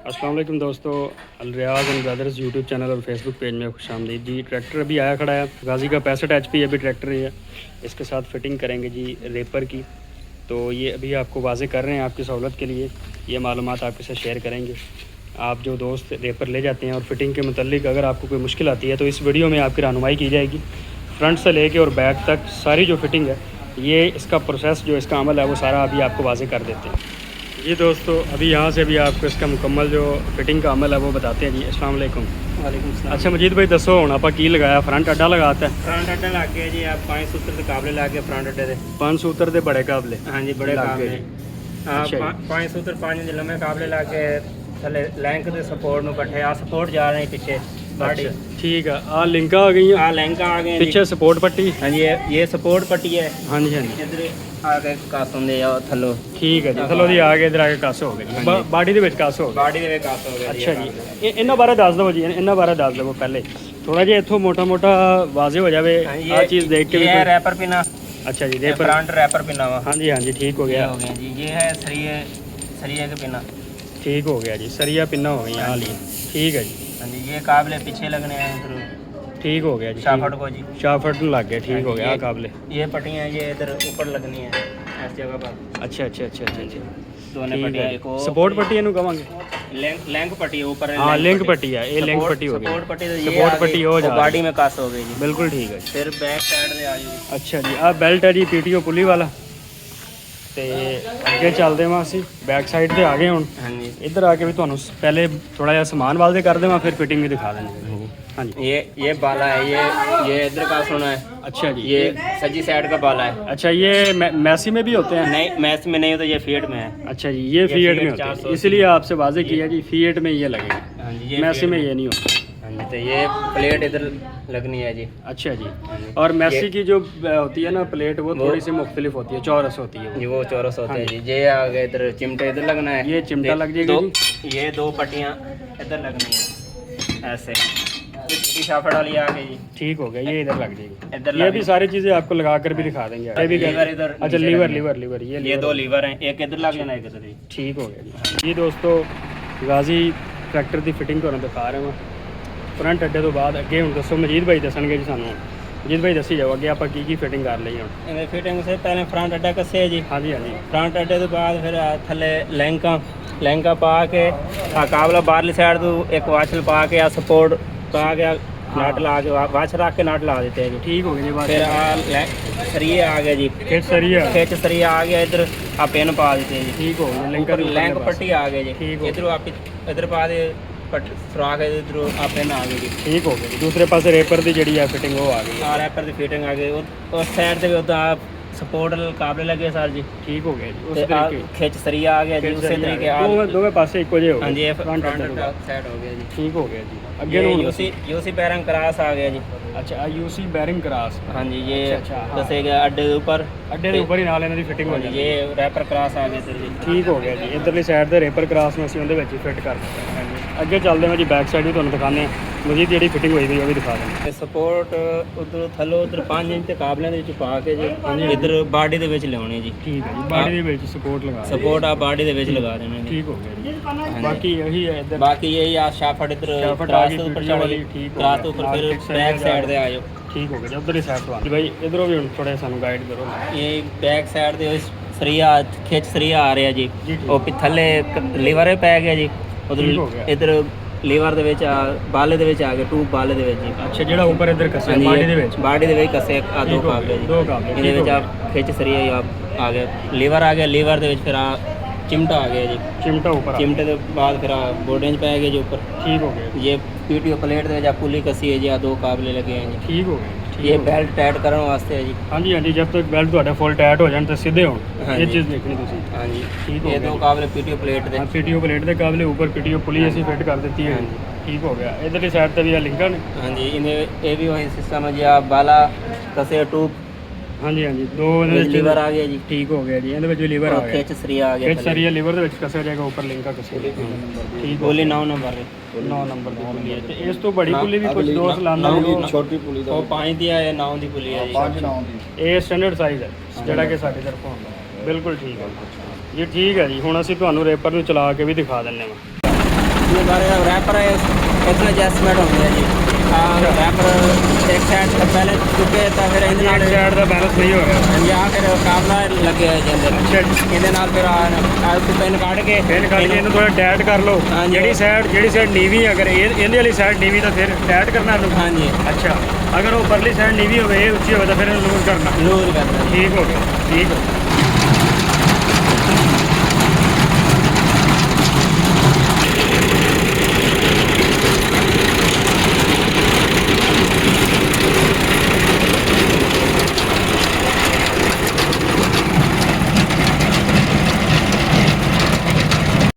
अस्सलाम वालेकुम दोस्तों, अलरियाज एंड ब्रदर्स यूट्यूब चैनल और फेसबुक पेज में खुशामदीद जी। ट्रैक्टर अभी आया खड़ा है, गाजी का 65 HP अभी ट्रैक्टर है। इसके साथ फिटिंग करेंगे जी रेपर की। तो ये अभी आपको वाज़े कर रहे हैं आपकी सहूलत के लिए, ये मालूमात आपके साथ शेयर करेंगे। आप जो दोस्त रेपर ले जाते हैं और फिटिंग के मुतल्लिक अगर आपको कोई मुश्किल आती है तो इस वीडियो में आपकी रहनुमाई की जाएगी। फ्रंट से लेके और बैक तक सारी जो फिटिंग है, ये इसका प्रोसेस जो इसका अमल है वो सारा अभी आपको वाज़े कर देते हैं जी। दोस्तों अभी यहाँ से भी आपको इसका मुकम्मल जो फिटिंग का अमल है वो बताते हैं जी। अस्सलाम वालेकुम। वालेकुम सलाम। अच्छा मजीद भाई दसो हुण आपां की लगाया? फ्रंट अड्डा लगाता है। फ्रंट अड्डा लग गया जी। आप 5 सूत्र के काबले लग गए फ्रंट अड्डे दे। 5 सूत्र दे बड़े काबले? हाँ जी, बड़े काबले। अच्छा 5 सूत्र 5 लम्बे काबले लग गए। थले लैंक दे सपोर्ट नु कट्ठे आ सपोर्ट जा रहे हैं पीछे बाडी। ठीक है, आ लिंका आ गई, आ लैंका आ गए पीछे सपोर्ट पट्टी। हाँ जी, ये सपोर्ट पट्टी है। हाँ जी हाँ जी, इधर आगे कस होंदे आ थल्लो। ठीक है जी, थल्लो दी आगे इधर आके कस हो गई, बाडी दे विच कस हो गई। बाडी दे कस हो गया। अच्छा जी, इन्हां बारे दस दो जी, इन्हां बारे दस दो पहले थोड़ा जिहा इत्थों मोटा मोटा वाजे हो जावे आ चीज़ देख के भी। ये रैपर पिना। अच्छा जी, रेपर फ्रंट रैपर पिना वा। हाँ जी ठीक हो गया। हो गया जी। ये है सरिये सरिये के पिना। ठीक हो गया जी, सरिया पिन्ना हो गई हाल ही। ठीक है जी। हाँ जी, ये काबले पीछे लगने हैं इधर। ठीक हो गया जी, शाफट को जी। शाफट लग गया। ठीक हो गया काबले। ये पट्टियाँ ये इधर ऊपर लगनी है इस जगह पर। अच्छा दोनों पट्टियाँ एक और सपोर्ट पट्टी इन्हू कहांगे। लैंक पट्टी ऊपर। हाँ लिंक पट्टी है, ये लिंक पट्टी हो गई। सपोर्ट पट्टी सपोर्ट पट्टी हो जा बॉडी में कास हो गई जी। बिल्कुल ठीक है। फिर बैक साइड में आ जाएगी। अच्छा जी, आ बेल्ट है जी PTO पुली वाला। ਤੇ ਅੱਗੇ ਚੱਲਦੇ ਵਾਂ ਅਸੀਂ ਬੈਕ ਸਾਈਡ ਤੇ ਆ ਗਏ ਹੁਣ। ਹਾਂਜੀ, ਇੱਧਰ ਆ ਕੇ ਵੀ ਤੁਹਾਨੂੰ ਪਹਿਲੇ ਥੋੜਾ ਜਿਹਾ ਸਮਾਨ ਵਾਲਦੇ ਕਰ ਦੇਵਾਂ, ਫਿਰ ਫਿਟਿੰਗ ਵੀ ਦਿਖਾ ਦੇंगे। हाँ जी, ये बाला है। ये इधर का सोना है। अच्छा जी, ये सजी साइड का बाला है। अच्छा ये मैसी में भी होते हैं? नहीं, मैस में नहीं होता, ये फीट में है। अच्छा जी, ये फीएट में होते हैं, इसलिए आपसे वाजे किया जी फीएट में ये लगेगा। हाँ जी, मैसी में ये नहीं होता। हाँ जी, तो ये प्लेट इधर लगनी है जी। अच्छा जी, और मैसी की जो होती है ना प्लेट, वो थोड़ी सी मुख्तलिफ होती है, चौरस होती है जी। वो चौरस होता है जी। ये आगे इधर चिमटा इधर लगना है। ये चिमटा लग जाएगा जी। ये 2 पट्टियाँ इधर लगनी है ऐसे। ये छोटी शाफट वाली आ गई जी। ठीक हो गया, ये इधर लग जाएगी। इधर ये भी सारी चीजें आपको लगा कर भी दिखा देंगे। ये भी लीवर इधर। अच्छा लीवर ये 2 लीवर हैं, एक इधर लग जाना, एक इधर जी। ठीक हो गया जी। दोस्तों गाजी ट्रैक्टर की फिटिंग ਤੁਹਾਨੂੰ ਦਿਖਾ ਰਹੇ ਹਾਂ ਫਰੰਟ ਅੱਡੇ ਤੋਂ ਬਾਅਦ। ਅੱਗੇ ਹੁਣ ਦੱਸੋ ਮਜੀਦ ਭਾਈ ਦੱਸਣਗੇ ਜੀ ਸਾਨੂੰ। ਮਜੀਦ ਭਾਈ ਦੱਸੀ ਜਾਓ ਅੱਗੇ ਆਪਾਂ ਕੀ ਫਿਟਿੰਗ ਕਰ ਲਈ ਹੁਣ। ਇਹਦੇ ਫਿਟਿੰਗ ਸੇ ਪਹਿਲੇ ਫਰੰਟ ਅੱਡਾ ਕੱਸੇ ਜੀ। ਹਾਂਜੀ ਫਰੰਟ ਅੱਡੇ ਤੋਂ ਬਾਅਦ ਫਿਰ ਥੱਲੇ ਲੈਂਕਾ ਪਾ ਕੇ ਆ ਕਾਬਲਾ ਬਾਹਰਲੀ ਸਾਈਡ ਤੋਂ ਇੱਕ ਵਾਸ਼ਲ ਪਾ ਕੇ ਆ ਸਪੋਰਟ ਪਾ ਕੇ नट ला के वाच रख के नट ला देते हैं जी। ठीक हो गया जी। फिर सरिये आ गए जी। खेच सरिया आ गया इधर आप पेन पा देते हैं जी। ठीक हो गया। लैंक पट्टी आ गई जी। इधर आप इधर पा दे सुराख इधर आप पेन आ गई जी। ठीक हो गया। दूसरे पास रेपर की जी है फिटिंग वो आ गई। हाँ रेपर की फिटिंग आ गई। उस साइड से भी उधर आप सपोर्ट काबले लगे सर जी। ठीक हो गया जी। उस तरीके खेच सरिया आ गया जी। उसी तरीके दोवें पासे इको जे हो गए। हाँ जी, फ्रंट साइड हो गया जी। ठीक हो गया जी। अगे यूसी बैरिंग क्रॉस आ गया जी। अच्छा यूसी बैरिंग क्रॉस। हाँ जी, ये दसेगा अड्डे के ऊपर ही नाल इन्हां दी फिटिंग हो जाएगी। ये रैपर क्रॉस आ गया सर जी। ठीक हो गया जी। इधरली साइड ते रैपर क्रॉस में ਅਸੀਂ ਉਹਦੇ ਵਿੱਚ ਫਿੱਟ ਕਰ ਦਿੱਤਾ। हाँ जी, ਅੱਗੇ ਚੱਲਦੇ ਹਾਂ ਜੀ ਬੈਕ ਸਾਈਡ ਵੀ ਤੁਹਾਨੂੰ ਦਿਖਾਉਂਦੇ ਹਾਂ। ਮਜ਼ੀਦ ਜਿਹੜੀ ਫਿਟਿੰਗ ਹੋਈ ਵੀ ਉਹ ਵੀ ਦਿਖਾ ਦਿੰਦੇ। ਸਪੋਰਟ ਉਧਰ ਥੱਲੋਂ ਉਧਰ 5 ਇੰਚ ਤੇ ਕਾਬਲਿਆਂ ਦੇ ਵਿੱਚ ਪਾ ਕੇ ਜੀ ਇਧਰ ਬਾਡੀ ਦੇ ਵਿੱਚ ਲਿਆਉਣੀ ਜੀ। ਠੀਕ ਹੈ ਜੀ, ਬਾਡੀ ਦੇ ਵਿੱਚ ਸਪੋਰਟ ਲਗਾ ਸਪੋਰਟ ਆ ਬਾਡੀ ਦੇ ਵਿੱਚ ਲਗਾ ਦੇਣਾ। ਠੀਕ ਹੋ ਗਿਆ ਜੀ। ਬਾਕੀ ਇਹੀ ਹੈ ਇਧਰ, ਬਾਕੀ ਇਹੀ ਆ ਸ਼ਾਫਟ ਇਧਰ ਕਰਾਸ ਤੋਂ ਉੱਪਰ ਚੜ੍ਹੀ। ਕਰਾਸ ਤੋਂ ਉੱਪਰ ਫਿਰ ਬੈਕ ਸਾਈਡ ਤੇ ਆ ਜਾਓ। ਠੀਕ ਹੋ ਗਿਆ ਜੀ। ਉਧਰਲੀ ਸਾਈਡ ਤੋਂ ਆ ਭਾਈ ਇਧਰੋਂ ਵੀ ਹੁਣ ਥੋੜਾ ਸਾਨੂੰ ਗਾਈਡ ਕਰੋ। ਇਹ ਬੈਕ ਸਾਈਡ ਦੇ ਸਰੀਆ ਖਿੱਚ ਸਰੀਆ ਆ ਰਿਹਾ ਜੀ। ਉਹ ਥੱਲੇ ਲੀਵਰ ਪੈ ਗਿਆ ਜੀ। ਉਧਰ ਇਧਰ ਲੀਵਰ ਦੇ ਵਿੱਚ ਬਾਲੇ ਦੇ ਵਿੱਚ ਆ ਗਿਆ, ਟੂਬ ਬਾਲੇ ਦੇ ਵਿੱਚ ਜੀ। ਅੱਛਾ, ਜਿਹੜਾ ਉੱਪਰ ਇਧਰ ਕੱਸਿਆ ਬਾਡੀ ਦੇ ਵਿੱਚ ਕੱਸੇ ਆ ਦੋ ਕਾਬਲੇ ਜੀ। ਇਹਦੇ ਵਿੱਚ ਆ ਖਿੱਚ ਸਰੀਆ ਆ ਗਿਆ, ਲੀਵਰ ਆ ਗਿਆ। ਲੀਵਰ ਦੇ ਵਿੱਚ ਫਿਰ ਆ चिमटा आ गया जी। चिमटा ऊपर, चिमटे के बाद फिर बोर्डें पै गए जी ऊपर। ठीक हो गया। ये PTO प्लेट के पुली कसी है जी। 2 काबले लगे हैं जी। ठीक हो गया। ये बेल्ट टाइट करने वास्ते है जी। हाँ जी जब तक बेल्ट थोड़ा फुल टाइट हो जाए तो सीधे हो, ये चीज़ देखनी तुसी। हाँ जी, ठीक हो गया। 2 काबले PTO प्लेट दे। PTO प्लेट के काबले ऊपर PTO पुली ऐसी फिट कर देती है। ठीक हो गया। इधरली साइड पर भी लिंकन। हाँ जी, इन्हें ये भी वही सिस्टम है जी। आप बाला कसे टूब। हाँ जी 2 लीवर आ गया जी। ठीक हो गया जी। ਇਹਦੇ ਵਿੱਚ ਲੀਵਰ ਆ ਗਿਆ। ਖਿੱਚ ਸਰੀਆ ਆ ਗਿਆ। ਖਿੱਚ ਸਰੀਆ ਲੀਵਰ ਦੇ ਵਿੱਚ ਕੱਸਿਆ ਜਾਏਗਾ, ਉੱਪਰ ਲਿੰਕਾ ਕੱਸਿਆ। ਠੀਕ, ਪੁਲੀ 9 ਨੰਬਰ ਹੈ। 9 ਨੰਬਰ ਦੀ ਪੁਲੀ ਹੈ। ਤੇ ਇਸ ਤੋਂ ਬੜੀ ਪੁਲੀ ਵੀ ਕੁਝ ਦੋਸਤ ਲਾਉਂਦਾ ਨੇ। ਛੋਟੀ ਪੁਲੀ ਦਾ ਉਹ 5 ਦੀ ਹੈ, 9 ਦੀ ਪੁਲੀ ਹੈ ਜੀ। 5 9 ਦੀ ਇਹ ਸਟੈਂਡਰਡ ਸਾਈਜ਼ ਹੈ ਜਿਹੜਾ ਕਿ ਸਾਡੇ ਤਰਫੋਂ ਆਉਂਦਾ। ਬਿਲਕੁਲ ਠੀਕ ਹੈ ਜੀ। ਠੀਕ ਹੈ ਜੀ। ਹੁਣ ਅਸੀਂ ਤੁਹਾਨੂੰ ਰੇਪਰ ਨੂੰ ਚਲਾ ਕੇ ਵੀ ਦਿਖਾ ਦਿੰਦੇ ਹਾਂ। ये बारे रैपर है इतना एडजस्टमेंट हो गया जी रैपर एक साइड तो पहले चुके तो फिर एक साइड ਦਾ ਬੈਲੈਂਸ ਨਹੀਂ ਹੋ ਰਿਹਾ या फिर काबला लगे है जिंदे ਅੱਛਾ ਇਹਦੇ ਨਾਲ ਫਿਰ ਆ ਪਿੰਨ ਕੱਢ ਕੇ ਪਿੰਨ ਕੱਢ ਕੇ ਇਹਨੂੰ ਥੋੜਾ ਟਾਈਟ ਕਰ ਲਓ ਹਾਂਜੀ। ਜਿਹੜੀ ਸਾਈਡ ਨੀਵੀਂ ਅਗਰ ਇਹਦੇ ਵਾਲੀ ਸਾਈਡ ਨੀਵੀਂ ਤਾਂ ਫਿਰ ਟਾਈਟ ਕਰਨਾ ਇਹਨੂੰ ਹਾਂਜੀ ਅੱਛਾ ਅਗਰ ਉਹ ਪਰਲੀ ਸਾਈਡ ਨੀਵੀਂ ਹੋਵੇ ਇਹ ਉੱਚੀ ਹੋਵੇ ਤਾਂ ਫਿਰ ਇਹਨੂੰ ਲੂਜ਼ ਕਰਨਾ ਲੂਜ਼ ਕਰਨਾ ਠੀਕ ਹੋ ਗਿਆ ਠੀਕ ਹੋ ਗਿਆ